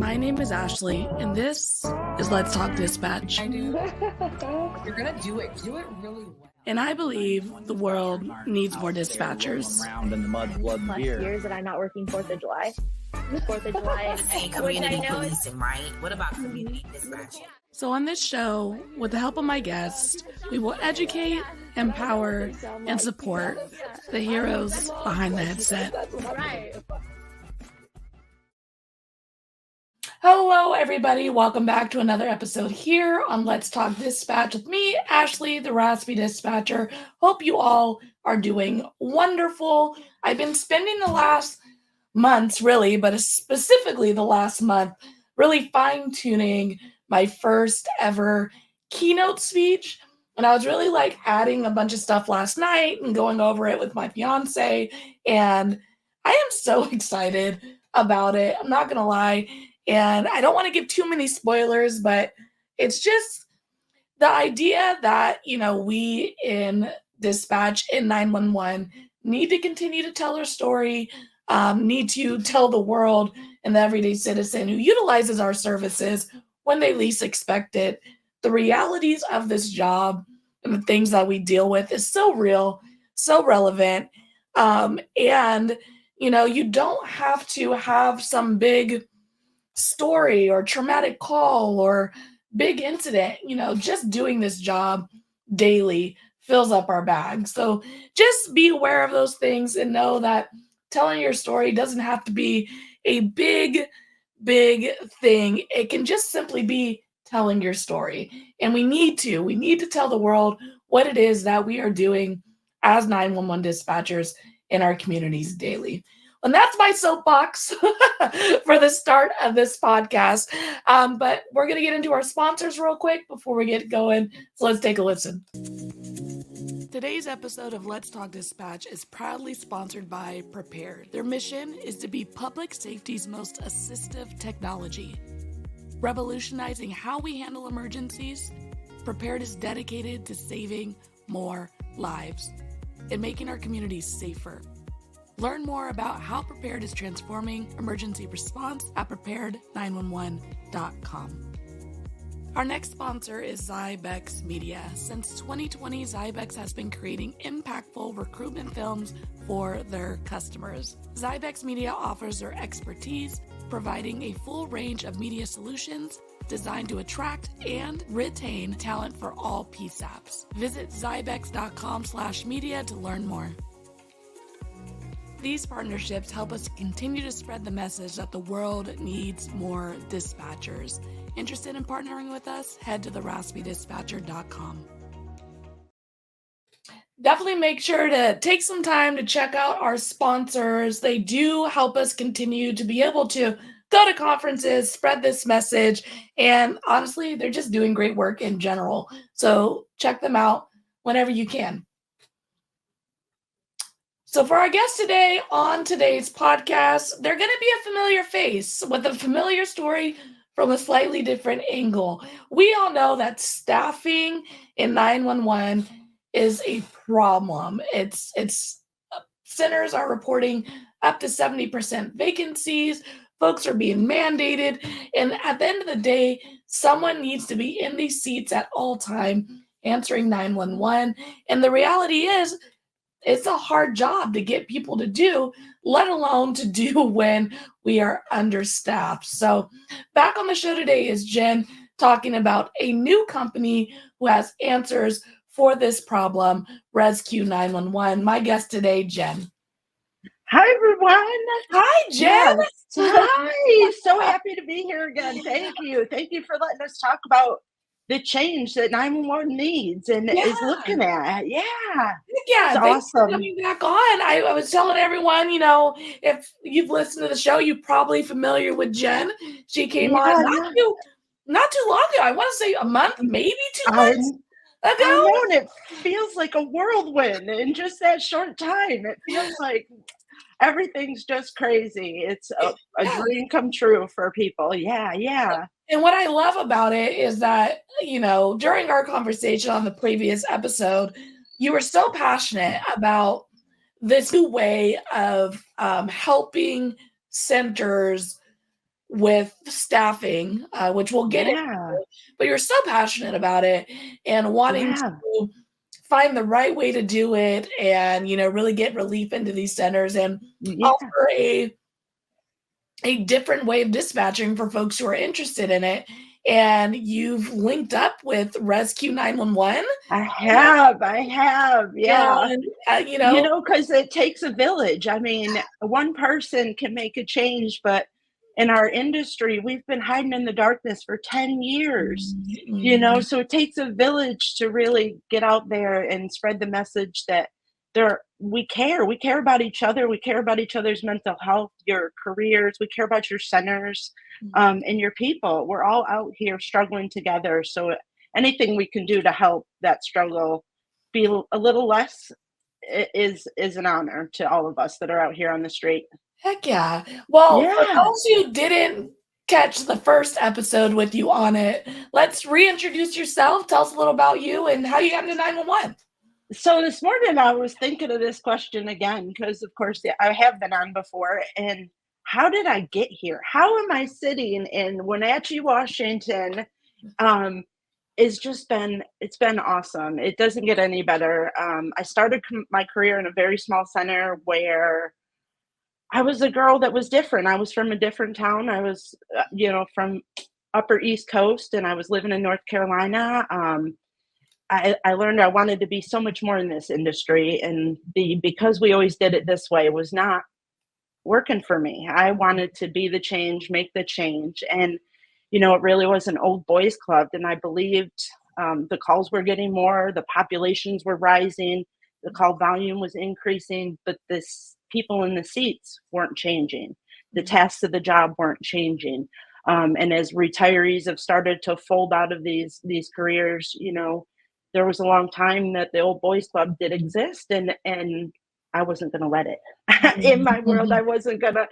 My name is Ashley, and this is Let's Talk Dispatch. I do. You're gonna do it really well. And I believe the world needs more dispatchers. Around in the mud, blood, and plus beer. years that I'm not working 4th of July. 4th of July. Say community policing, right? What about community dispatching? So on this show, with the help of my guests, we will educate, empower, and support the heroes behind the headset. Right. Hello, everybody. Welcome back to another episode here on Let's Talk Dispatch with me, Ashley, the Raspy Dispatcher. Hope you all are doing wonderful. I've been spending the last months, really, but specifically the last month, really fine-tuning my first ever keynote speech. And I was really adding a bunch of stuff last night and going over it with my fiance. And I am so excited about it. I'm not going to lie. And I don't want to give too many spoilers, but it's just the idea that, we in dispatch in 911 need to continue to tell our story, need to tell the world and the everyday citizen who utilizes our services when they least expect it. The realities of this job and the things that we deal with is so real, so relevant. And you don't have to have some big story or traumatic call or big incident. Just doing this job daily fills up our bag. So just be aware of those things and know that telling your story doesn't have to be a big thing. It can just simply be telling your story. And we need to tell the world what it is that we are doing as 911 dispatchers in our communities daily. And that's my soapbox for the start of this podcast. But we're going to get into our sponsors real quick before we get going. So let's take a listen. Today's episode of Let's Talk Dispatch is proudly sponsored by Prepared. Their mission is to be public safety's most assistive technology. Revolutionizing how we handle emergencies, Prepared is dedicated to saving more lives and making our communities safer. Learn more about how Prepared is transforming emergency response at prepared911.com. Our next sponsor is Zybex Media. Since 2020, Zybex has been creating impactful recruitment films for their customers. Zybex Media offers their expertise, providing a full range of media solutions designed to attract and retain talent for all PSAPs. Visit zybex.com/media to learn more. These partnerships help us continue to spread the message that the world needs more dispatchers. Interested in partnering with us? Head to theraspydispatcher.com. Definitely make sure to take some time to check out our sponsors. They do help us continue to be able to go to conferences, spread this message, and honestly, they're just doing great work in general. So check them out whenever you can. So for our guest today on today's podcast, they're going to be a familiar face with a familiar story from a slightly different angle. We all know that staffing in 911 is a problem. It's centers are reporting up to 70% vacancies. Folks are being mandated. And at the end of the day, someone needs to be in these seats at all time answering 911. And the reality is, it's a hard job to get people to do, let alone to do when we are understaffed. So back on the show today is Jenn talking about a new company who has answers for this problem, GetResQ911. My guest today, Jenn. Hi, everyone. Hi, Jenn. Yes. Hi. So happy to be here again. Thank you. Thank you for letting us talk about the change that 911 needs and is looking at. Yeah. Thanks awesome. for coming back on. I was telling everyone, if you've listened to the show, you're probably familiar with Jenn. She came on not too long ago. I want to say a month, maybe 2 months ago. I know, and it feels like a whirlwind in just that short time. It feels like everything's just crazy. It's a dream come true for people. Yeah. And what I love about it is that, during our conversation on the previous episode, you were so passionate about this new way of helping centers with staffing, which we'll get into, Yeah. but you're so passionate about it and wanting Yeah. to find the right way to do it and, really get relief into these centers and Yeah. offer a different way of dispatching for folks who are interested in it. And you've linked up with Rescue 911. I have. Yeah. And, Because it takes a village. I mean, one person can make a change, but in our industry, we've been hiding in the darkness for 10 years, so it takes a village to really get out there and spread the message that we care about each other. We care about each other's mental health, your careers. We care about your centers, and your people. We're all out here struggling together. So anything we can do to help that struggle be a little less is an honor to all of us that are out here on the street. Heck yeah. Well, for Yeah. those who didn't catch the first episode with you on it, let's reintroduce yourself. Tell us a little about you and how you got into 911. So this morning I was thinking of this question again because, of course, I have been on before. And how did I get here? How am I sitting in Wenatchee, Washington? It's been awesome. It doesn't get any better. I started my career in a very small center where I was a girl that was different. I was from a different town. I was, from upper East Coast, and I was living in North Carolina. I learned I wanted to be so much more in this industry, and because we always did it this way was not working for me. I wanted to be the change, make the change, and it really was an old boys club, and I believed the calls were getting more, the populations were rising, the call volume was increasing, but people in the seats weren't changing. The tasks of the job weren't changing. And as retirees have started to fold out of these careers, there was a long time that the old boys club did exist, and I wasn't going to let it in my world. I wasn't going to.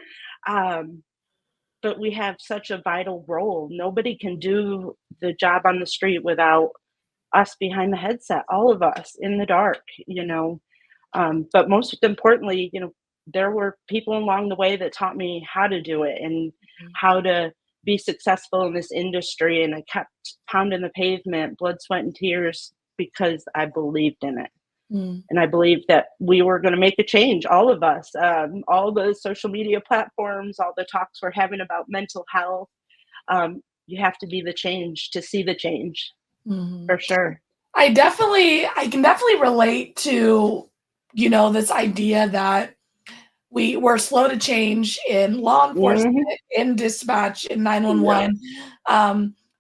But we have such a vital role. Nobody can do the job on the street without us behind the headset, all of us in the dark, But most importantly, there were people along the way that taught me how to do it and how to be successful in this industry. And I kept pounding the pavement, blood, sweat, and tears, because I believed in it. And I believed that we were going to make a change, all of us, all the social media platforms, all the talks we're having about mental health. You have to be the change to see the change, for sure. I can definitely relate to, this idea that we're slow to change in law enforcement, in dispatch, in 911,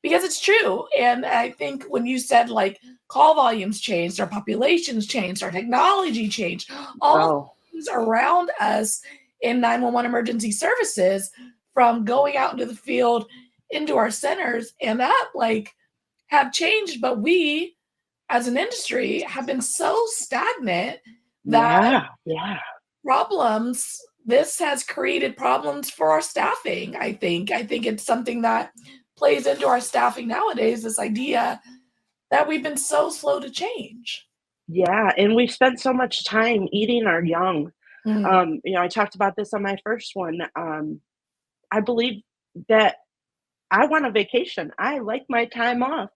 because it's true. And I think when you said call volumes changed, our populations changed, our technology changed, all things around us in 911 emergency services, from going out into the field, into our centers, and that have changed. But we, as an industry, have been so stagnant that this has created problems for our staffing. I think it's something that plays into our staffing nowadays, this idea that we've been so slow to change. Yeah, and we've spent so much time eating our young. I talked about this on my first one. I believe that I want a vacation. I like my time off.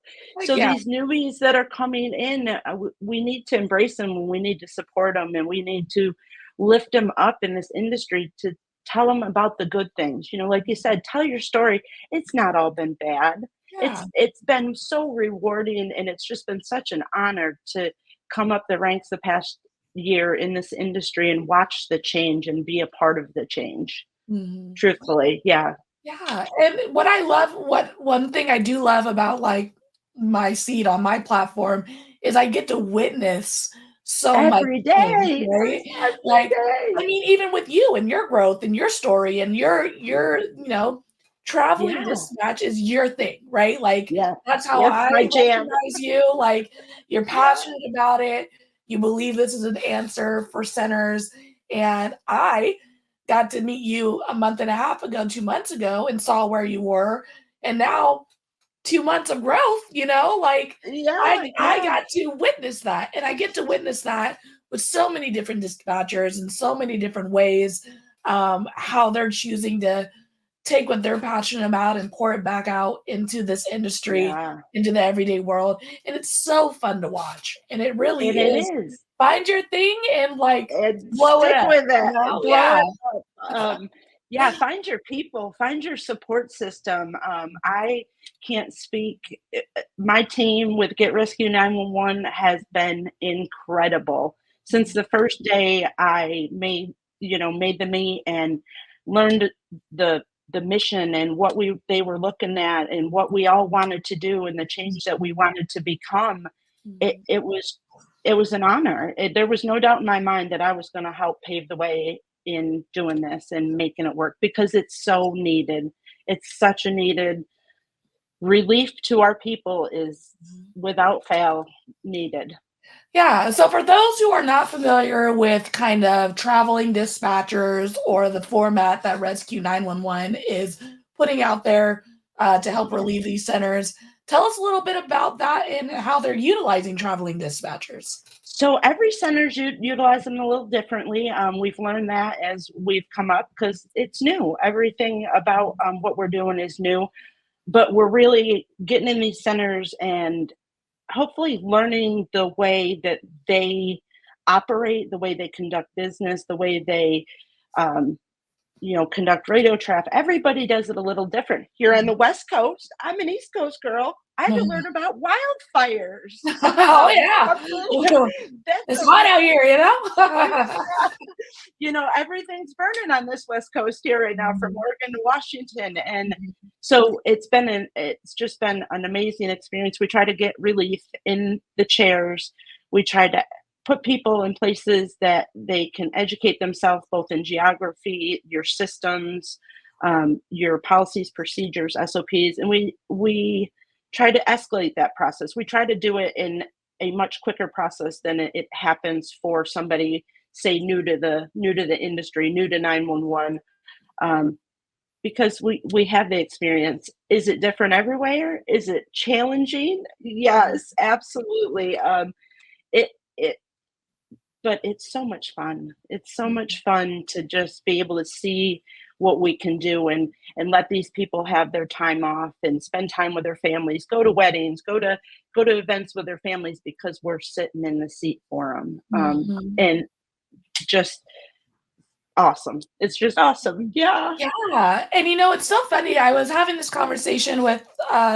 So these newbies that are coming in, we need to embrace them, and we need to support them, and we need to lift them up in this industry to tell them about the good things. Like you said, tell your story. It's not all been bad. It's been so rewarding, and it's just been such an honor to come up the ranks the past year in this industry and watch the change and be a part of the change. Truthfully, yeah. Yeah, and one thing I do love about my seat on my platform is I get to witness so much every day, right? Every day. I mean, even with you and your growth and your story and your traveling dispatch is your thing, right? That's how I recognize you. You're passionate about it. You believe this is an answer for centers, and I got to meet you a month and a half ago, 2 months ago, and saw where you were. And now 2 months of growth, I got to witness that. And I get to witness that with so many different dispatchers and so many different ways, how they're choosing to take what they're passionate about and pour it back out into this industry, Yeah, into the everyday world. And it's so fun to watch. And it really and it is. is. Find your thing and like And blow it stick up, with you it. know? Blow Yeah. it up. Yeah, find your people, find your support system. I can't speak. My team with Get Rescue 911 has been incredible. Since the first day I made the meet and learned the the mission and what they were looking at and what we all wanted to do and the change that we wanted to become, it was an honor. There was no doubt in my mind that I was going to help pave the way in doing this and making it work because it's so needed. It's such a needed relief to our people is without fail needed. Yeah. So for those who are not familiar with kind of traveling dispatchers or the format that Rescue 911 is putting out there to help relieve these centers, tell us a little bit about that and how they're utilizing traveling dispatchers. So every center's utilize them a little differently. We've learned that as we've come up because it's new. Everything about what we're doing is new, but we're really getting in these centers and hopefully learning the way that they operate, the way they conduct business, the way they um, conduct radio traffic. Everybody does it a little different. Here on the West Coast, I'm an East Coast girl. I had to learn about wildfires. Oh yeah. That's It's a hot out here, you know? everything's burning on this West Coast here right now from Oregon to Washington. And so it's just been an amazing experience. We try to get relief in the chairs. We try to put people in places that they can educate themselves both in geography, your systems, your policies, procedures, SOPs, and we try to escalate that process. We try to do it in a much quicker process than it happens for somebody, say, new to the industry, new to 911, because we have the experience. Is it different everywhere? Is it challenging? Yes, absolutely. It but it's so much fun. It's so much fun to just be able to see what we can do and let these people have their time off and spend time with their families, go to weddings, go to events with their families because we're sitting in the seat for them. Mhm. And just awesome. It's just awesome. Yeah. Yeah, and it's so funny. I was having this conversation with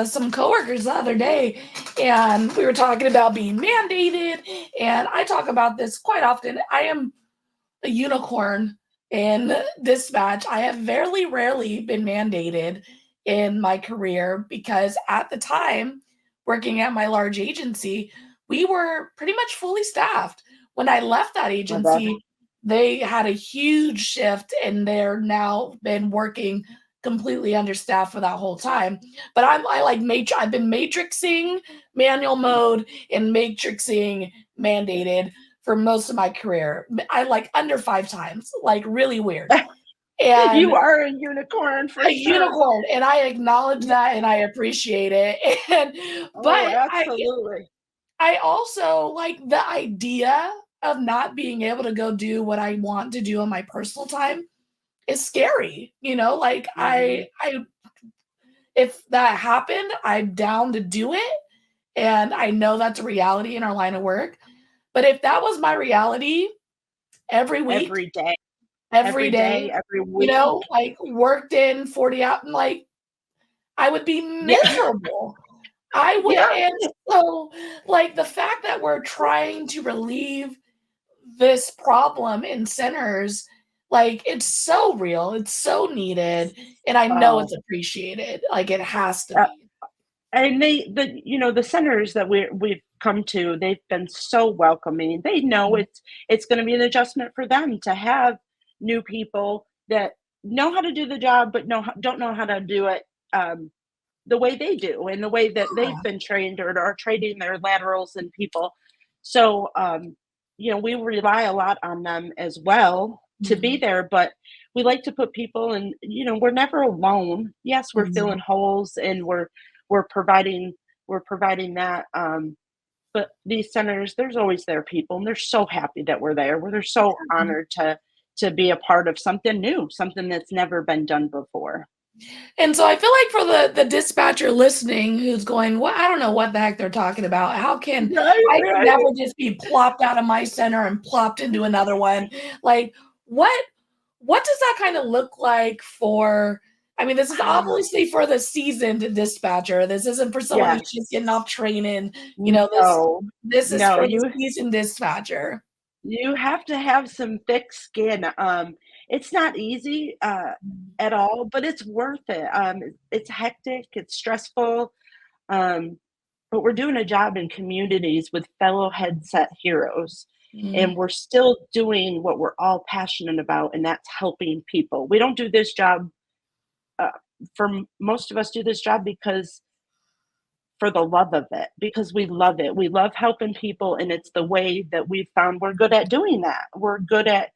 some coworkers the other day, and we were talking about being mandated. And I talk about this quite often. I am a unicorn in dispatch. I have very rarely been mandated in my career because at the time, working at my large agency, we were pretty much fully staffed. When I left that My bad. agency, they had a huge shift and they're now been working completely understaffed for that whole time. But I've been matrixing manual mode and matrixing mandated for most of my career. I like under 5 times, like really weird. You And are a unicorn for a sure. unicorn, and I acknowledge that and I appreciate it. And Oh, but absolutely. I also like the idea of not being able to go do what I want to do in my personal time is scary. Like Mhm. I if that happened, I'm down to do it. And I know that's a reality in our line of work. But if that was my reality every week, Every day, every every day, day, every week. like worked in 40 out, and like I would be Yeah. miserable. I would, Yeah. and so like the fact that we're trying to relieve this problem in centers, like it's so real, it's so needed, and I know Oh, it's appreciated. Like it has to uh, be. and the centers that we've come to, they've been so welcoming. They know Mhm. it's going to be an adjustment for them to have new people that know how to do the job, but don't know how to do it the way they do and the way that they've been trained or are training their laterals and people. So, we rely a lot on them as well to be Mhm. there, but we like to put people and, we're never alone. Yes, we're Mhm. filling holes and we're providing, we're providing that. But these centers, there's always their people and they're so happy that we're there. They're so honored to be a part of something new, something that's never been done before. And so I feel like for the dispatcher listening who's going, "Well, I don't know what the heck they're talking about. How can Right, I can right. never just be plopped out of my center and plopped into another one." Like, what does that kinda look like for I mean, this is Ah, obviously for the seasoned dispatcher. This isn't for someone who's just getting yes. off training, you know, No, this is no, for the seasoned dispatcher. you have to have some thick skin. It's not easy, Mm, at all, but it's worth it. It's hectic, it's stressful, um, but we're doing a job in communities with fellow headset heroes, mm, and we're still doing what we're all passionate about, and that's helping people. We don't do this job, uh, most of us do this job because for the love of it, because we love it. We love helping people, and it's the way that we've found we're good at doing that. We're good at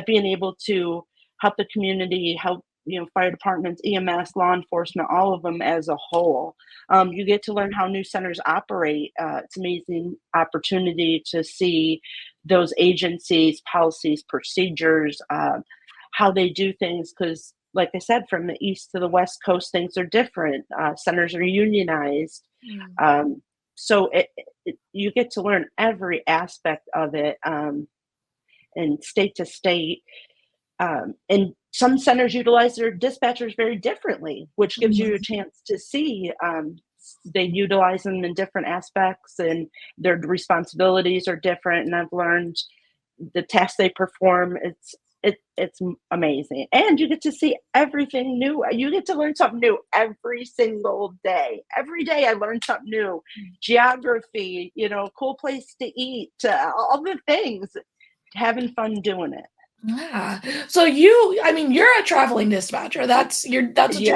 being able to help the community, help fire departments, EMS, law enforcement, all of them as a whole. You get to learn how new centers operate. It's amazing opportunity to see those agencies, policies, procedures, how they do things. Because, like I said, from the east to the west coast, things are different. Centers are unionized, mm. um, so you get to learn every aspect of it, and state to state. And some centers utilize their dispatchers very differently, which gives you a Mhm. chance to see they utilize them in different aspects, and their responsibilities are different. And I've learned the tasks they perform. It's amazing, and you get to see everything new. You get to learn something new every single day. Every day I learn something new. Geography, cool place to eat, all the things. Having fun doing it. Yeah. So I mean, you're a traveling dispatcher. That's what you're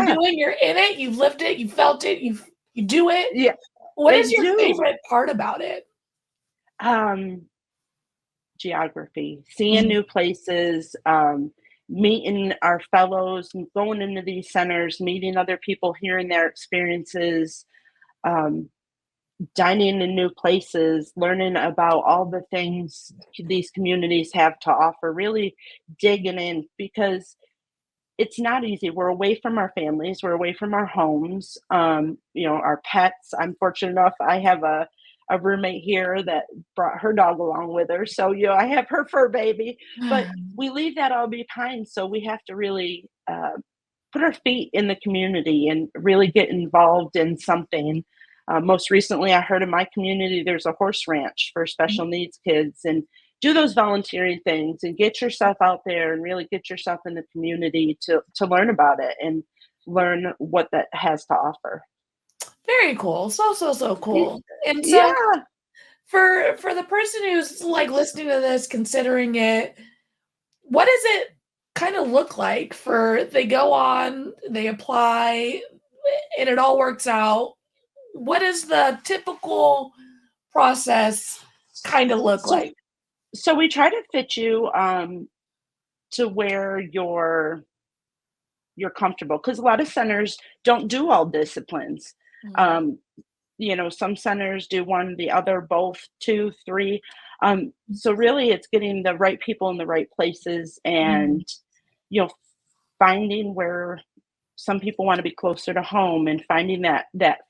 Yeah, doing. You're in it. You've lived it. You felt it. You do it. yeah, What I is your do. favorite part about it? Um, Geography, seeing Mm, new places, meeting our fellows, and going into these centers, meeting other people, hearing their experiences, um, dining in new places, learning about all the things these communities have to offer, really digging in, because it's not easy. We're away from our families, we're away from our homes, our pets. I'm fortunate enough, I have a roommate here that brought her dog along with her. So, I have her fur baby, but we leave that all behind. So we have to really put our feet in the community and really get involved in something. Most recently, I heard in my community there's a horse ranch for special needs kids, and do those volunteering things and get yourself out there and really get yourself in the community to learn about it and learn what that has to offer. Very cool. So Y- cool. And so Yeah. for the person who's like listening to this, considering it, what does it kind of look like for they go on, they apply, and it all works out? What does the typical process kind of look So like? so we try to fit you to where you're comfortable, because a lot of centers don't do all disciplines. Mm, Um, some centers do one, the other, both, two, three. So really, it's getting the right people in the right places, mm, and you know, finding where some people want to be closer to home, and finding that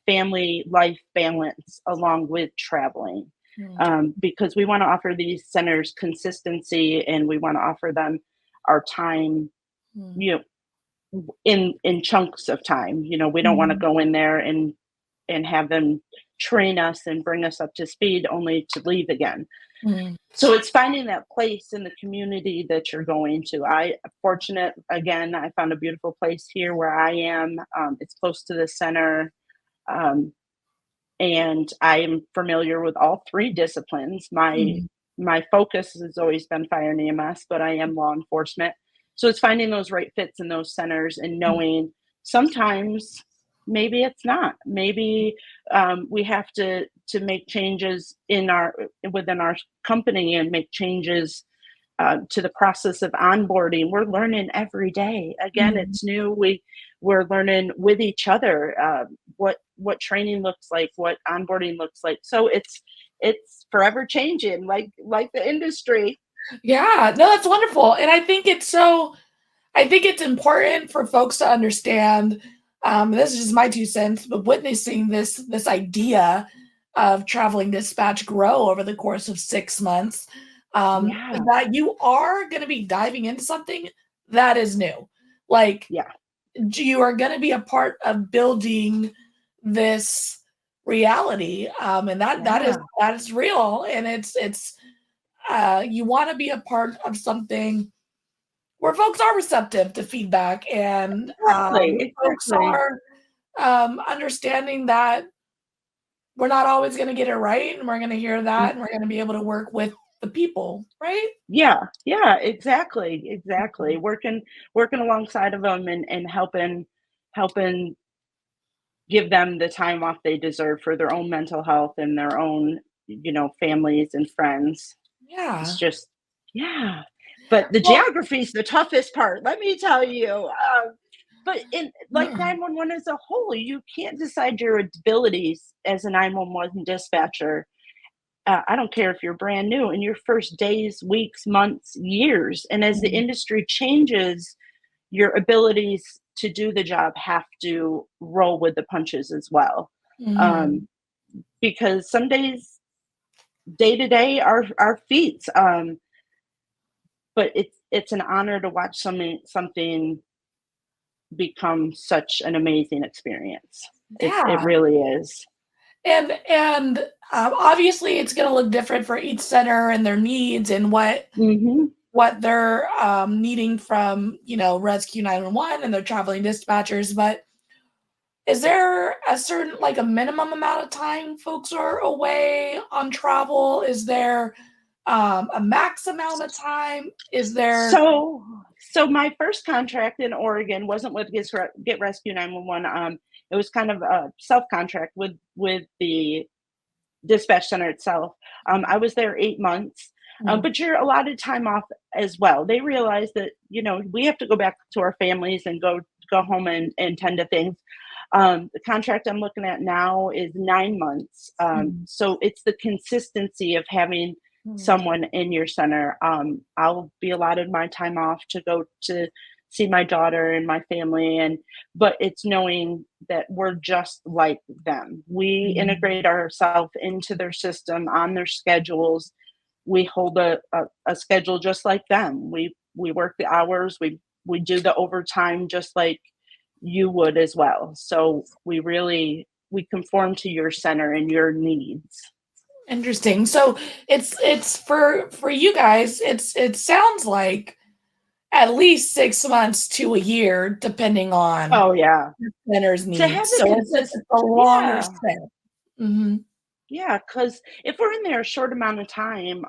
family life balance along with traveling. mm, Because we want to offer these centers consistency, and we want to offer them our time, mm, you know, in chunks of time. We don't want to mm, go in there and have them train us and bring us up to speed only to leave again. mm, So it's finding that place in the community that you're going to. Fortunate, again, I found a beautiful place here where I am. It's close to the center. Um, and I am familiar with all three disciplines. mm, My focus has always been fire and EMS, but I am law enforcement. So it's finding those right fits in those centers, and mm, knowing sometimes maybe it's not. Maybe we have to make changes within our company, and make changes to the process of onboarding. We're learning every day. Again, mm. it's new. We're learning with each other, what training looks like, what onboarding looks like. So it's forever changing, like the industry. Yeah, no, that's wonderful. And I think it's so I think it's important for folks to understand. This is just my 2 cents, but witnessing this idea of traveling dispatch grow over the course of 6 months, Yeah. that you are going to be diving into something that is new. Like Yeah. you are going to be a part of building this reality, and Yeah. that is real, and it's you want to be a part of something where folks are receptive to feedback and Exactly. folks Exactly. are understanding that we're not always going to get it right, and we're going to hear that, and we're going to be able to work with the people, right? Yeah, yeah, exactly, exactly. Working alongside of them and helping give them the time off they deserve for their own mental health and their own, families and friends. It's Yeah. just, yeah. But the Well, geography is the toughest part, let me tell you. But in like mm, 911 as a whole, you can't decide your abilities as a 911 dispatcher. I don't care if you're brand new in your first days, weeks, months, years. And as the mm, industry changes, your abilities to do the job have to roll with the punches as well. mhm. Um, because some days, day to day, are feats. But it's an honor to watch something become such an amazing experience. It Yeah. really is. And obviously it's going to look different for each center and their needs and Hmm. what they're needing from, Rescue 911 and their traveling dispatchers. But is there a certain, like a minimum amount of time folks are away on travel? Is there a max amount of time? Is there? So, so my first contract in Oregon wasn't with Get Rescue 911. It was kind of a self contract with the dispatch center itself. I was there 8 months, Mm, but you're allotted time off as well. They realize that we have to go back to our families and go home and tend to things. The contract I'm looking at now is 9 months. mm, So it's the consistency of having mm. someone in your center. I'll be allotted my time off to go to see my daughter and my family, but it's knowing that we're just like them. We Mm. integrate ourselves into their system on their schedules. We hold a schedule just like them. We work the hours. We do the overtime just like you would as well. So we conform to your center and your needs. Interesting. So it's for you guys. It sounds like at least 6 months to a year, depending on Oh yeah. the center's To have needs. the So it's a longer yeah. stint. Mhm. Yeah, because if we're in there a short amount of time,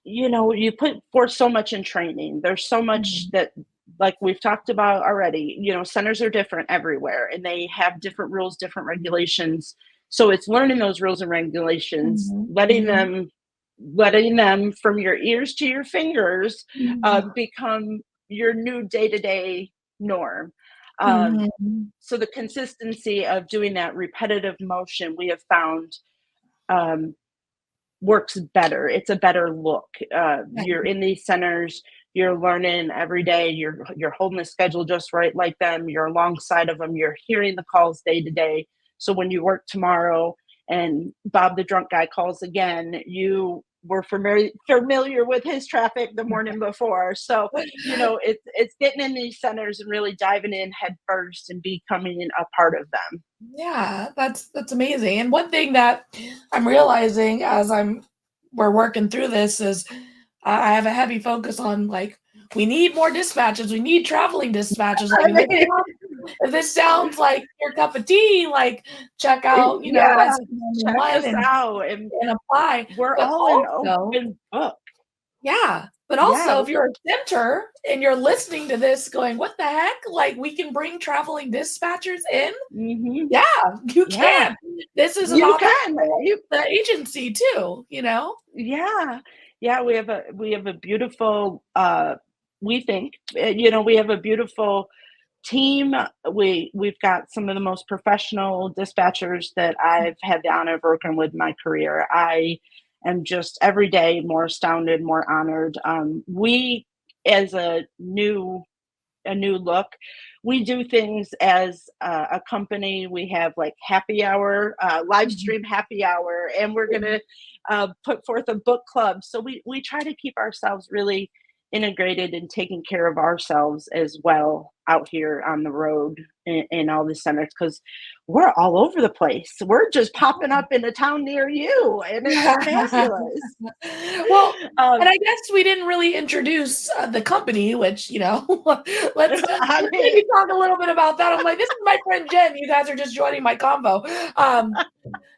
you put forth so much in training. There's so much Mhm. that, like we've talked about already, centers are different everywhere and they have different rules, different regulations. So it's learning those rules and regulations, Mhm. letting Mhm. them from your ears to your fingers Mhm. become your new day-to-day norm. Um, Mhm. so the consistency of doing that repetitive motion we have found um, works better. It's a better look. Yeah. You're in these centers, you're learning every day, you're holding the schedule just right like them, you're alongside of them, you're hearing the calls day to day. So when you work tomorrow and Bob the drunk guy calls again, you were familiar with his traffic the morning before. So, it's getting in these centers and really diving in head first and becoming a part of them. Yeah, that's amazing. And one thing that I'm realizing as we're working through this is I have a heavy focus on like we need more dispatches. We need traveling dispatches. Like I mean, if this sounds like your cup of tea, like check out, yeah, Rescue check 911 us out. And and apply. we're But all an also, open book. yeah, but also Yeah, if you're a center and you're listening to this going, what the heck? Like we can bring traveling dispatchers in? mhm, Yeah, you yeah, can. This is an you option can, for you the agency too? yeah, yeah, we have a beautiful, we think, we have a beautiful team. We've got some of the most professional dispatchers that I've had the honor of working with in my career. I am just every day more astounded, more honored. We as a new look. We do things as a company. We have like happy hour, live stream happy hour, and we're gonna put forth a book club. So we try to keep ourselves really integrated and taking care of ourselves as well out here on the road in all the centers, because we're all over the place. We're just popping up in a town near you, and it's fabulous. Well, Um, and I guess we didn't really introduce the company, which, let's I mean, maybe talk a little bit about that. I'm like, this is my friend Jen. You guys are just joining my convo.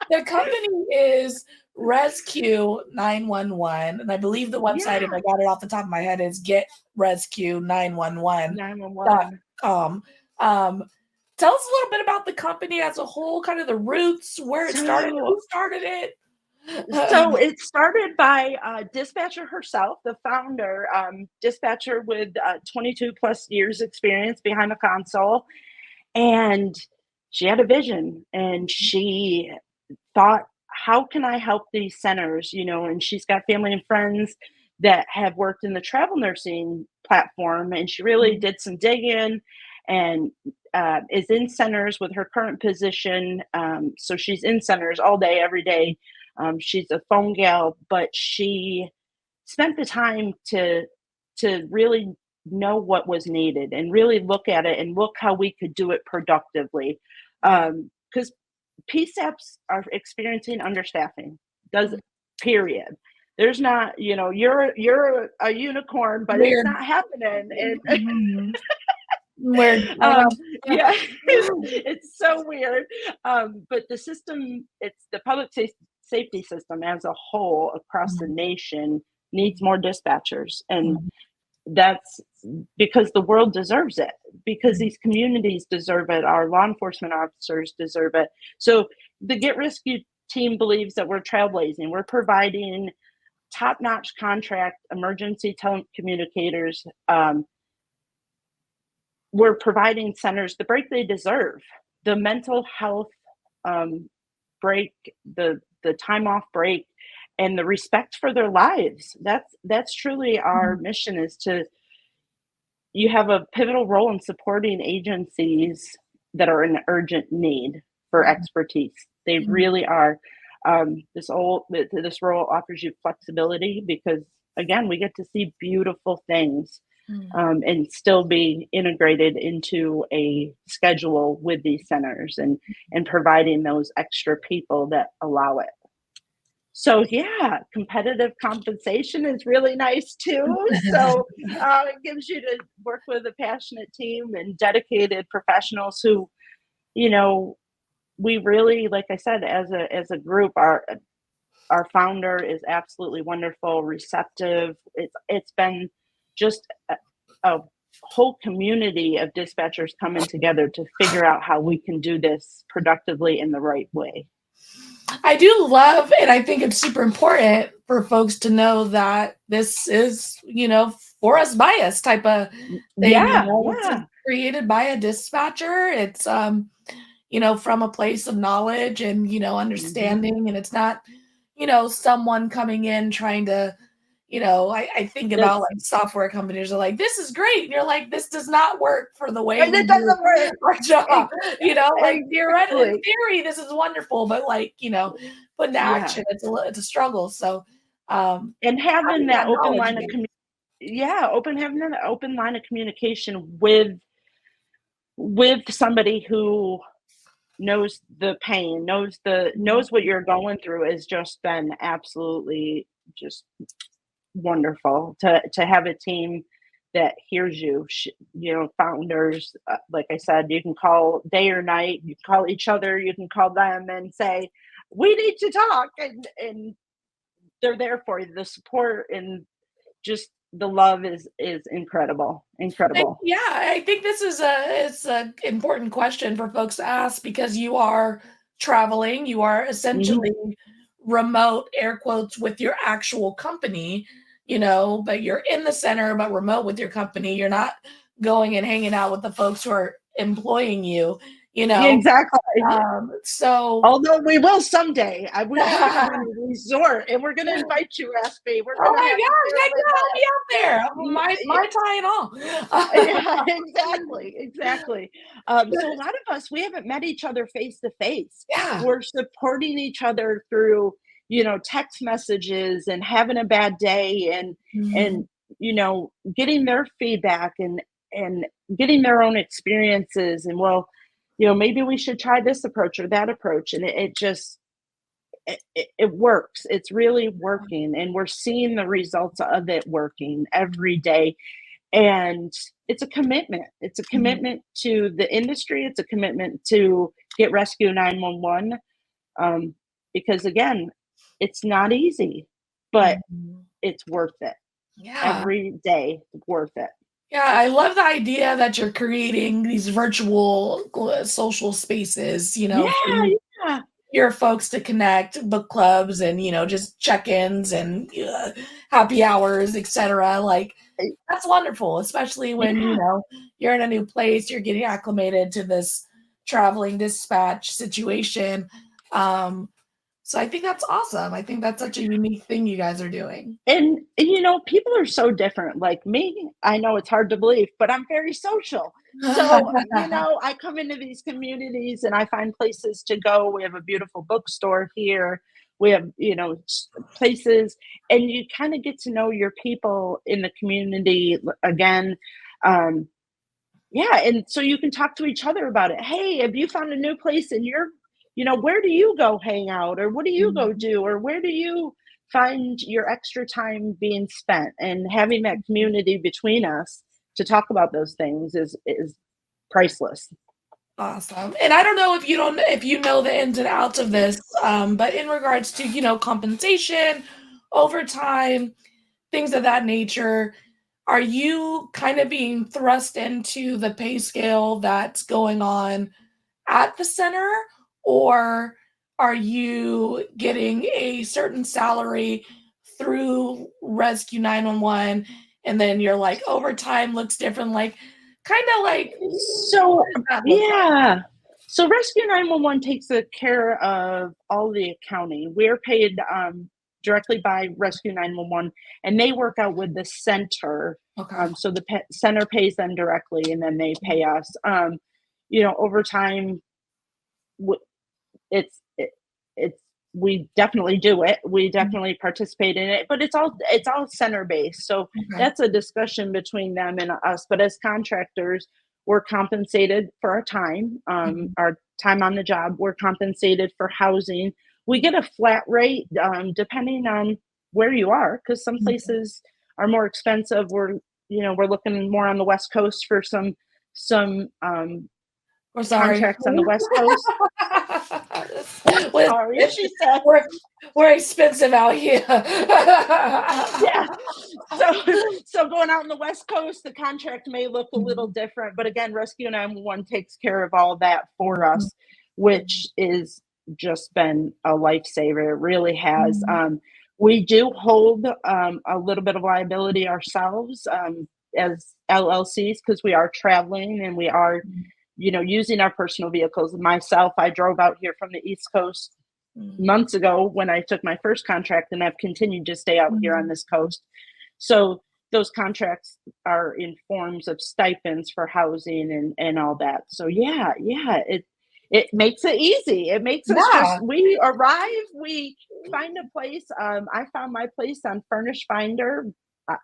The company is GetResQ911, and I believe the website, if yeah, I got it off the top of my head, is GetResQ911.com. 911. Tell us a little bit about the company as a whole, kind of the roots, where it started, So, who started it. so it started by Dispatcher herself, the founder, Dispatcher with 22 plus years experience behind the console. And she had a vision, and she thought, how can I help these centers? And she's got family and friends that have worked in the travel nursing platform, and she really did some digging and is in centers with her current position. So she's in centers all day, every day. She's a phone gal, but she spent the time to really know what was needed and really look at it and look how we could do it productively. Because PSAPs are experiencing understaffing. Does period. There's not, you're a unicorn, but it's Weird. not happening. And Weird. I know. yeah, it's so weird. But the system, it's the public safety system as a whole across the nation needs more dispatchers. And that's because the world deserves it, because these communities deserve it, our law enforcement officers deserve it. So the Get Rescue team believes that we're trailblazing. We're providing top-notch contract emergency telecommunicators. We're providing centers the break they deserve, the mental health break, the time off break, and the respect for their lives. That's truly our mission, is to, you have a pivotal role in supporting agencies that are in urgent need for expertise. They really are. This role offers you flexibility because, again, we get to see beautiful things and still be integrated into a schedule with these centers and providing those extra people that allow it. So yeah, competitive compensation is really nice too. So it gives you to work with a passionate team and dedicated professionals who, we really, like I said, as a group, our founder is absolutely wonderful, receptive. It's been just a whole community of dispatchers coming together to figure out how we can do this productively in the right way. I do love, and I think it's super important for folks to know that this is, for us, by us type of thing. Yeah, It's created by a dispatcher. It's, from a place of knowledge and, understanding. And it's not, someone coming in trying to, I think about like software companies are like, this is great. And you're like, this does not work for the way it doesn't work. our job. Like theoretically, in Exactly. theory, this is wonderful, but like, put into action, it's a struggle. So, and having that open line of having that open line of communication with somebody who knows the pain, knows what you're going through, has just been absolutely just wonderful to have a team that hears you. Founders, like I said, you can call day or night, you can call each other, you can call them and say, we need to talk, and they're there for you. The support and just the love is incredible. Yeah, I think this is it's an important question for folks to ask, because you are traveling, you are essentially remote, air quotes, with your actual company, but you're in the center, but remote with your company. You're not going and hanging out with the folks who are employing you. you Yeah, know? exactly. So Although we will someday. We have a community resort, and we're going to invite you, Raspy. We're oh going to my have you gosh, there heck with yeah, I'll us. be out there. My tie and Yeah, all. exactly, exactly. So a lot of us, we haven't met each other face to face. Yeah. We're supporting each other through, text messages and having a bad day and Mhm. getting their feedback and getting their own experiences and well, maybe we should try this approach or that approach. And it just it works. It's really working and we're seeing the results of it working every day and it's a commitment. It's a Mhm. commitment to the industry. It's a commitment to Get Rescue 911 um, because, again, it's not easy, but Mhm. it's worth it. Yeah. Every day, worth it. Yeah, I love the idea that you're creating these virtual social spaces, Yeah, for yeah. your folks to connect, book clubs and, just check-ins and happy hours, etc. Like that's wonderful, especially when, Yeah. you're in a new place, you're getting acclimated to this traveling dispatch situation. Um, so I think that's awesome. I think that's such a unique thing you guys are doing. And, people are so different. Like me, I know it's hard to believe, but I'm very social. So, I come into these communities and I find places to go. We have a beautiful bookstore here. We have, places, and you kind of get to know your people in the community again. Um, yeah, and so you can talk to each other about it. Hey, have you found a new place and where do you go hang out or what do you go Mhm. do or where do you find your extra time being spent and having that community between us to talk about those things is priceless. Awesome. And I don't know if you know the ins and outs of this, but in regards to, compensation, overtime, things of that nature, are you kind of being thrust into the pay scale that's going on at the center, or are you getting a certain salary through Rescue 911 and then you're like overtime looks different, like kind of like So, what does that look like? yeah. So Rescue 911 takes care of all the accounting. We're paid directly by Rescue 911, and they work out with the center. Okay. So the center pays them directly, and then they pay us. Overtime, it's it's we definitely do it. We Mhm. definitely participate in it, but it's all center based. So Okay. that's a discussion between them and us. But as contractors, we're compensated for Mhm. our time on the job. We're compensated for housing. We get a flat rate depending on where you are, because some Mhm. places are more expensive. We're looking more on the West Coast for some We're sorry. contracts on the West Coast. Well, Sorry, she said. we're we're expensive out here. Yeah. So going out on the West Coast, the contract may look a little Mhm. different, but again, Rescue 911 takes care of all that for Mhm. us, which is just been a lifesaver. It really has. Mhm. We do hold a little bit of liability ourselves as LLCs because we are traveling and we are, using our personal vehicles. Myself, I drove out here from the East Coast Mhm. months ago when I took my first contract, and I've continued to stay out here on Mhm. this coast. So those contracts are in forms of stipends for housing and all that. So yeah, it makes it easy. It makes us just Yeah. we arrive, we find a place. I found my place on Furnish Finder.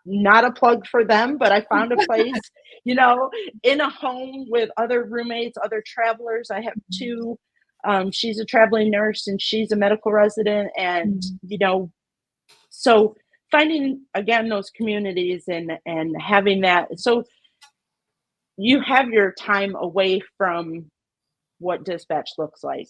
Not a plug for them, but I found a place, you know, in a home with other roommates, other travelers. I have two. She's a traveling nurse and she's a medical resident, and Mhm. so finding again those communities and having that so you have your time away from what dispatch looks like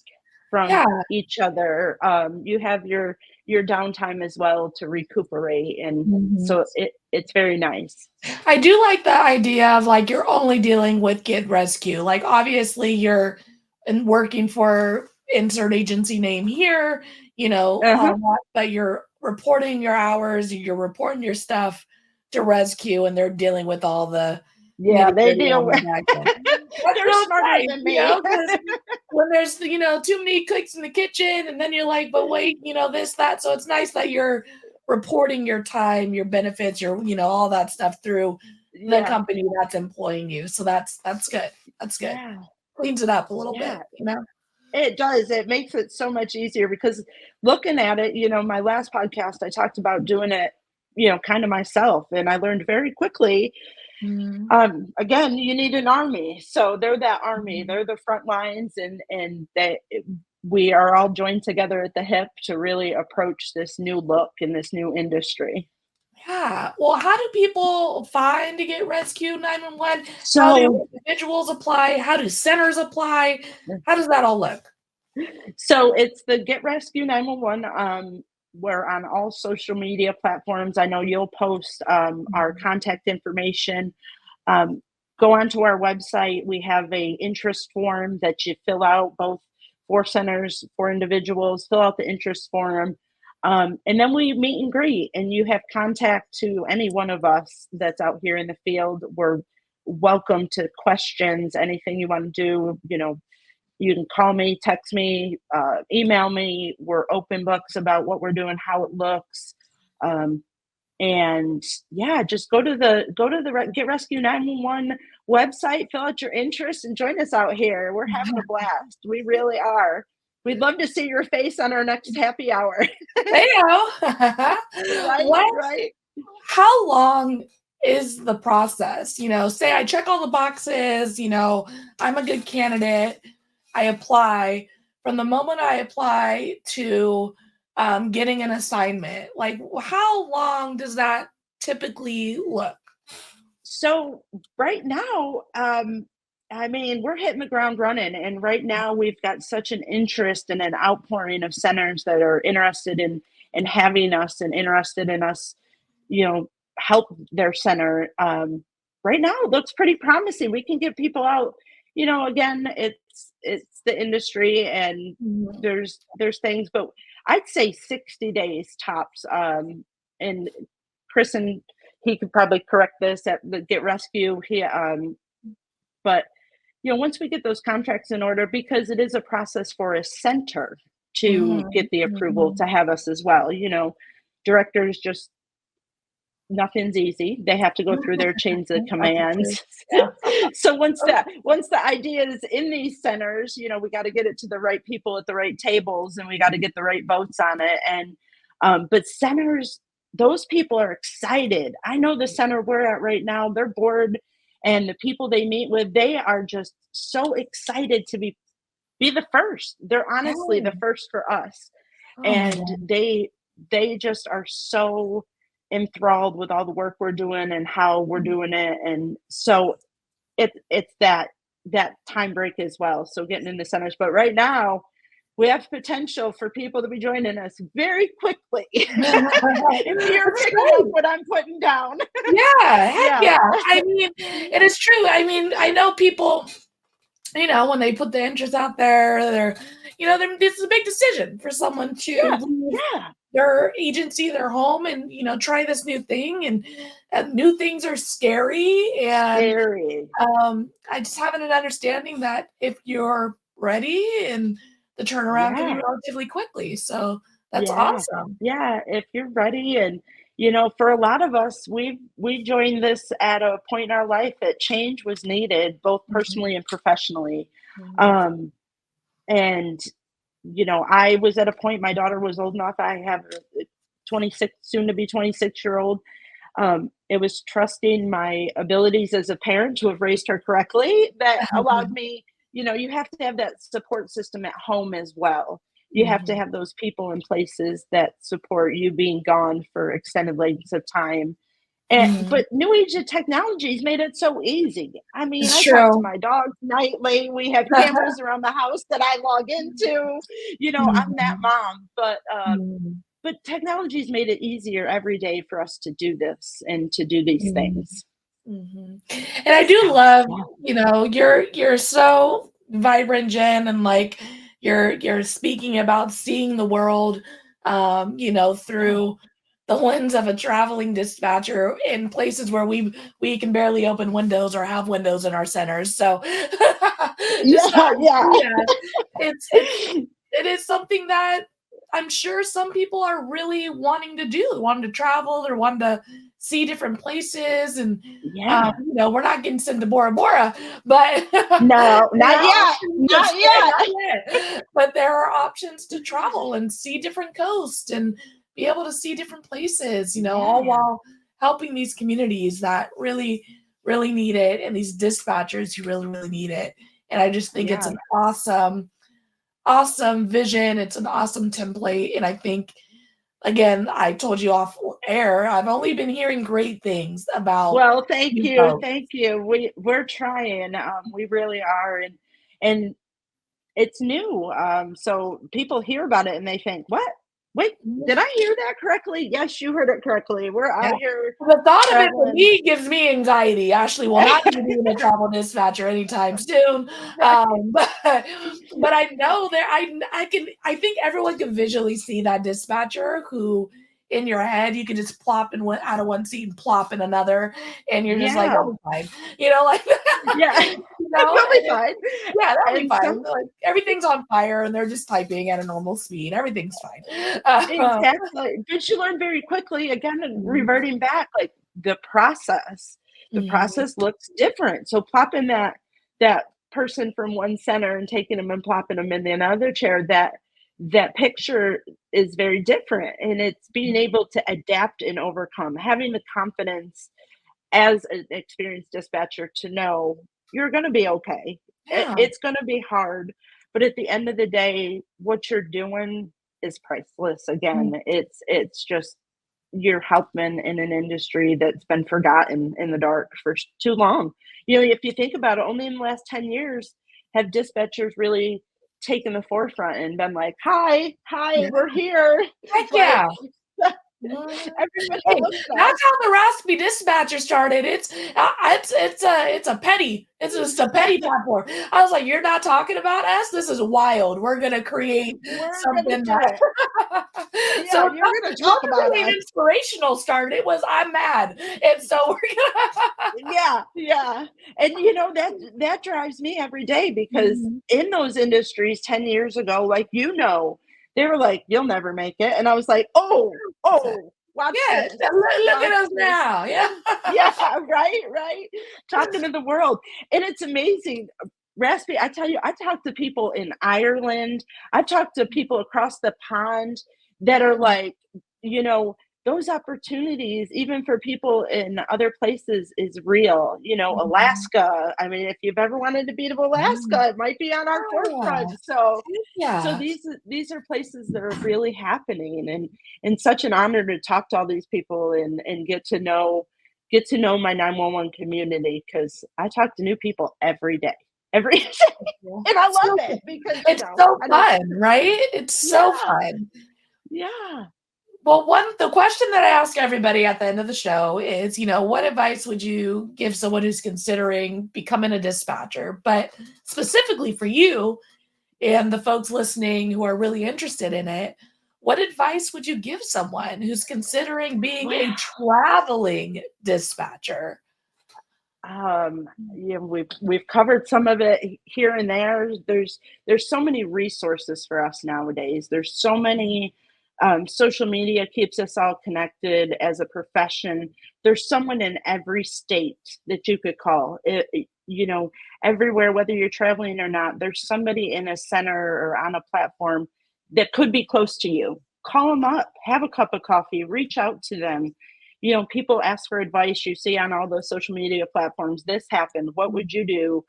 from Yeah. each other. You have your downtime as well to recuperate, and Mhm. so it's very nice. I do like the idea of like you're only dealing with Get Rescue. Like obviously you're working for insert agency name here, Uh-huh. but you're reporting your hours, you're reporting your stuff to rescue, and they're dealing with all the Yeah, they nitty-gritty do. on the back end. That's They're so smarter nice, than you me. know, 'cause when there's, too many cooks in the kitchen, and then you're like, "But wait, this, that." So it's nice that you're reporting your time, your benefits, all that stuff through the Yeah, company that's employing you. So that's good. That's good. yeah, Cleans it up a little yeah. bit. It does. It makes it so much easier because looking at it, my last podcast, I talked about doing it, kind of myself. And I learned very quickly, Mhm, again, you need an army. So they're that army, mhm. they're the front lines, and we are all joined together at the hip to really approach this new look in this new industry. Yeah. Well, how do people find to get Rescue 911? How So, do individuals apply? How do centers apply? How does that all look? so it's the Get Rescue 911. We're on all social media platforms. I know you'll post our Mhm. contact information. Um, Go onto our website. We have a interest form that you fill out, both for centers, for individuals. Fill out the interest form, and then we meet and greet. And you have contact to any one of us that's out here in the field. We're welcome to questions, anything you want to do. You can call me, text me, email me. We're open books about what we're doing, how it looks. Um, and yeah, just go to the Get Rescue 911 website, fill out your interest, and join us out here. We're having a blast. We really are. We'd love to see your face on our next happy hour. Heyo. Right, What right. how long is the process? Say I check all the boxes, I'm a good candidate. I apply. From the moment I apply to getting an assignment, like how long does that typically look? So right now, I mean, we're hitting the ground running, and right now we've got such an interest and an outpouring of centers that are interested in having us and interested in us, you know, help their center. Right now, it looks pretty promising. We can get people out. Again, it's the industry, and Mhm. there's things, but I'd say 60 days tops. And Chris and he could probably correct this at the Get Rescue. But once we get those contracts in order, because it is a process for a center to Mhm. get the approval Mhm. to have us as well. Directors just nothing's easy. They have to go through their chains of That's true. commands. Yeah. So once the idea is in these centers, we got to get it to the right people at the right tables, and we got to get the right votes on it. And but centers, those people are excited. I know the center we're at right now, their board and the people they meet with, they are just so excited to be the first. They're honestly the Yeah. first for us, Oh my and god. they just are so enthralled with all the work we're doing and how we're doing it. And so it's that time break as well, so getting in the centers. But right now we have potential for people to be joining us very quickly. If you're That's picking up great. what I'm putting down. Yeah, heck Yeah. yeah. I mean, it is true. I mean, I know people, when they put the interest out there, this is a big decision for someone to Yeah. leave Yeah. their agency, their home, and try this new thing. And new things are scary. And Scary. I just have an understanding that if you're ready, and the turnaround can be Yeah. relatively quickly. So that's Yeah. awesome. Yeah, if you're ready. And for a lot of us, we joined this at a point in our life that change was needed, both Mhm, personally and professionally. mhm, Um and I was at a point, my daughter was old enough. I have a 26, soon to be 26-year-old. It was trusting my abilities as a parent to have raised her correctly that allowed me. You have to have that support system at home as well. You have to mhm, have those people in places that support you being gone for extended lengths of time. mhm. But new age of technology's made it so easy. I mean, It's I talk to true. my dogs nightly. We have cameras around the house that I log into. I'm that Mhm, mom. mhm, But technology's made it easier every day for us to do this and to do these mhm, things. mhm. And I do So, love, yeah. you're so vibrant, Jen, and like you're speaking about seeing the world, through Oh, the lens of a traveling dispatcher in places where we can barely open windows or have windows in our centers. So just yeah, it is something that I'm sure some people are really wanting to do, wanting to travel, or wanting to see different places. And Yeah. we're not getting sent to Bora Bora, but No, there not are yet. options Not yet. not yet. But there are options to travel and see different coasts and be able to see different places, all Yeah. while helping these communities that really, really need it, and these dispatchers who really, really need it. And I just think it's Yeah. an awesome vision. It's an awesome template. And I think, again, I told you off air, I've only been hearing great things about Well, thank you you. folks. Thank you. We're trying. We really are. And it's new. So people hear about it and they think, what? Wait, did I hear that correctly? Yes, you heard it correctly. We're Yeah. out here The thought of it for traveling. me gives me anxiety. Ashley will not be being a travel dispatcher anytime soon. Right. But I know that I think everyone can visually see that dispatcher who in your head you can just plop in out of one seat and plop in another, and you're just like, Yeah. oh, fine. Like Yeah. You'll be fine. yeah, that'll be And fine. Like everything's on fire and they're just typing at a normal speed. Everything's fine. exactly. But you learn very quickly, again, and reverting back, like the process. The Mhm. process looks different. So plopping that person from one center and taking them and plopping them in another chair, that picture is very different. And it's being able to adapt and overcome, having the confidence as an experienced dispatcher to know you're going to be okay. Yeah. It's going to be hard, but at the end of the day, what you're doing is priceless. Again, it's just you're helping in an industry that's been forgotten in the dark for too long. If you think about it, only in the last 10 years have dispatchers really taken the forefront and been like, hi, Yeah. we're here. Heck Like, yeah. everybody Hey, loves us. that's how the Raspy Dispatcher started. It's just a petty platform. I was like, you're not talking about us. This is wild. We're gonna create We're gonna something do that. it. So Yeah, you're gonna it talk wasn't about really an us. inspirational start. It was I'm mad, and so we're Yeah. And that drives me every day because gonna. in those industries 10 years ago, like they were like, you'll never make it. And I was like, oh, watch Yeah, this. look at Watch us this. now. Yeah. Yeah, right. Talking to the world. And it's amazing. Raspy, I tell you, I talk to people in Ireland. I talk to people across the pond that are like, you know, those opportunities, even for people in other places, is real. Alaska. I mean, if you've ever wanted to be to Alaska, it might be on our forefront. So Yeah. these are places that are really happening, and such an honor to talk to all these people and get to know my 911 community, because I talk to new people every day. Every day. And I love it because It's so I don't. fun, right? It's so Yeah, fun. yeah. Well, the question that I ask everybody at the end of the show is, what advice would you give someone who's considering becoming a dispatcher? But specifically for you and the folks listening who are really interested in it, what advice would you give someone who's considering being a traveling dispatcher? We've covered some of it here and there. There's so many resources for us nowadays. There's so many. Social media keeps us all connected as a profession. There's someone in every state that you could call. Everywhere, whether you're traveling or not, there's somebody in a center or on a platform that could be close to you. Call them up, have a cup of coffee, reach out to them. People ask for advice. You see on all those social media platforms, this happened. What would you do?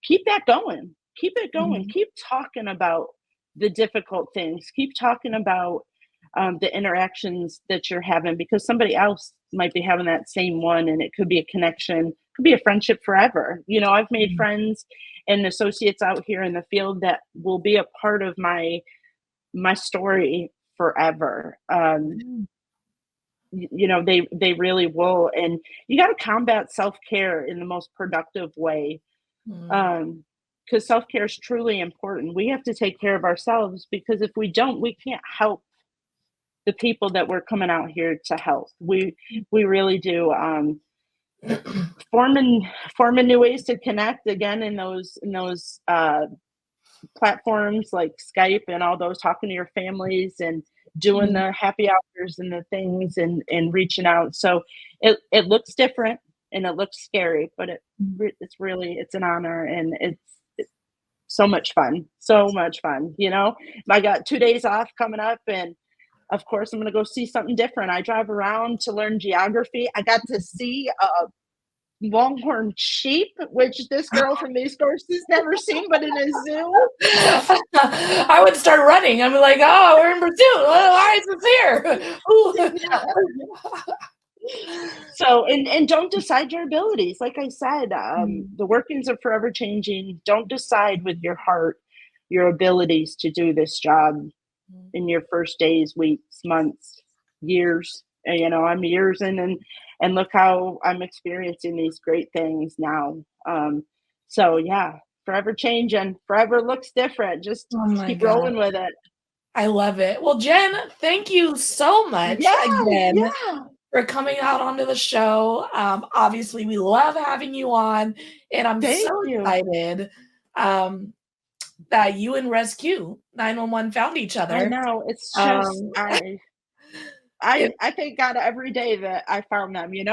Keep that going. Keep it going. Mhm. Keep talking about the difficult things. Keep talking about the interactions that you're having, because somebody else might be having that same one, and it could be a connection, could be a friendship forever. I've made friends and associates out here in the field that will be a part of my story forever. They really will. And you got to combat self-care in the most productive way, Mhm. because self-care is truly important. We have to take care of ourselves, because if we don't, we can't help the people that we're coming out here to help. We really do. Forming new ways to connect again in those platforms like Skype and all those, talking to your families and doing the happy hours and the things and reaching out. So it looks different and it looks scary, but it's really, it's an honor, and it's so much fun. So much fun. I got 2 days off coming up, and of course I'm going to go see something different. I drive around to learn geography. I got to see longhorn sheep, which this girl from the East Coast has never seen, but in a zoo. I would start running. I'm like, oh, we're in pursuit. Why is this here? So, and don't decide your abilities. Like I said, the workings are forever changing. Don't decide with your heart your abilities to do this job in your first days, weeks, months, years. I'm years in, and look how I'm experiencing these great things now. So yeah, forever changing, forever looks different. Just keep rolling with it. I love it. Well, Jenn, thank you so much again for coming out onto the show. Obviously, we love having you on, and I'm excited that you and GetResQ911 found each other. I know, it's just I thank God every day that I found them, and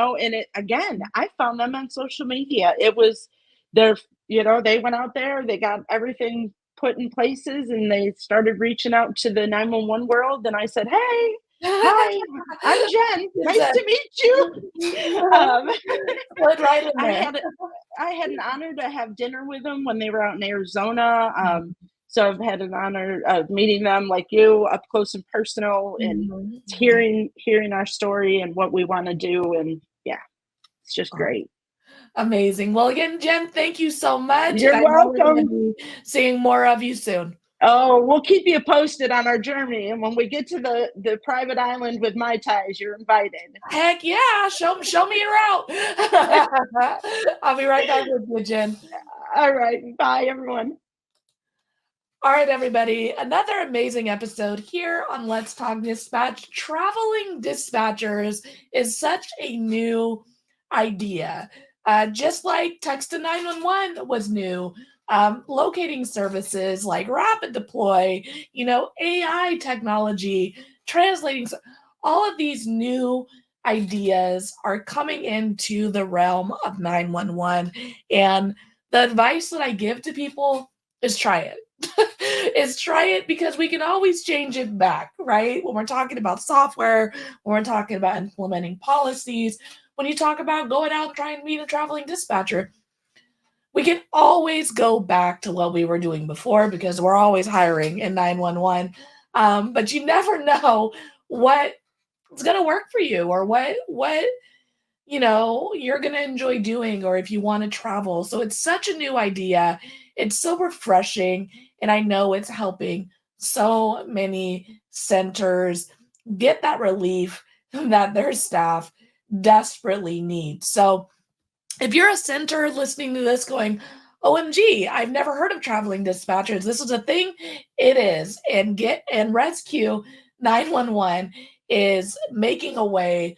I found them on social media. It was they went out there, they got everything put in places, and they started reaching out to the 911 world. And I said, hey, hi, I'm Jenn. Nice to meet you. Right in there. I had an honor to have dinner with them when they were out in Arizona. So I've had an honor of meeting them like you up close and personal, and hearing our story and what we want to do. And yeah, it's just great. Amazing. Well, again, Jenn, thank you so much. You're welcome. We're going to be seeing more of you soon. Oh, we'll keep you posted on our journey. And when we get to the private island with Mai Tais, you're invited. Heck yeah. Show me your route. I'll be right back with you, Jenn. All right. Bye, everyone. All right, everybody. Another amazing episode here on Let's Talk Dispatch. Traveling dispatchers is such a new idea. Just like text to 911 was new. Locating services like rapid deploy, AI technology, translating, all of these new ideas are coming into the realm of 911. And the advice that I give to people is try it. Try it, because we can always change it back, right? When we're talking about software, when we're talking about implementing policies, when you talk about going out and trying to meet a traveling dispatcher, we can always go back to what we were doing before, because we're always hiring in 911. But you never know what's going to work for you, or what you're going to enjoy doing, or if you want to travel. So it's such a new idea. It's so refreshing. And I know it's helping so many centers get that relief that their staff desperately needs. So if you're a center listening to this going, OMG, I've never heard of traveling dispatchers, this is a thing, it is. And GetResQ911 is making a way,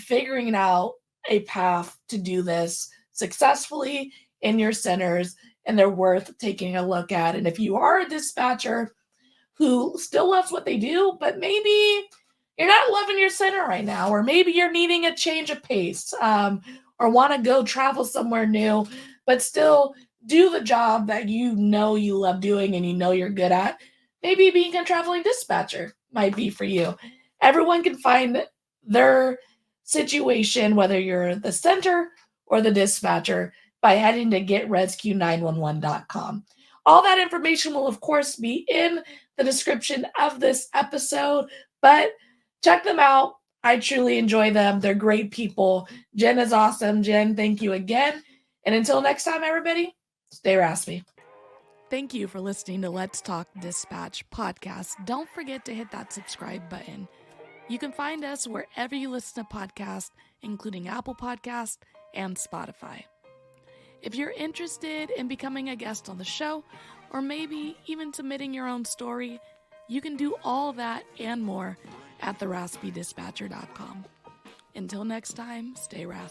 figuring out a path to do this successfully in your centers, and they're worth taking a look at. And if you are a dispatcher who still loves what they do, but maybe you're not loving your center right now, or maybe you're needing a change of pace, or want to go travel somewhere new, but still do the job that you love doing and you're good at, maybe being a traveling dispatcher might be for you. Everyone can find their situation, whether you're the center or the dispatcher, by heading to GetResQ911.com. All that information will, of course, be in the description of this episode, but check them out. I truly enjoy them. They're great people. Jenn is awesome. Jenn, thank you again. And until next time, everybody, stay raspy. Thank you for listening to Let's Talk Dispatch podcast. Don't forget to hit that subscribe button. You can find us wherever you listen to podcasts, including Apple Podcasts and Spotify. If you're interested in becoming a guest on the show, or maybe even submitting your own story, you can do all that and more at theraspydispatcher.com. Until next time, stay raspy.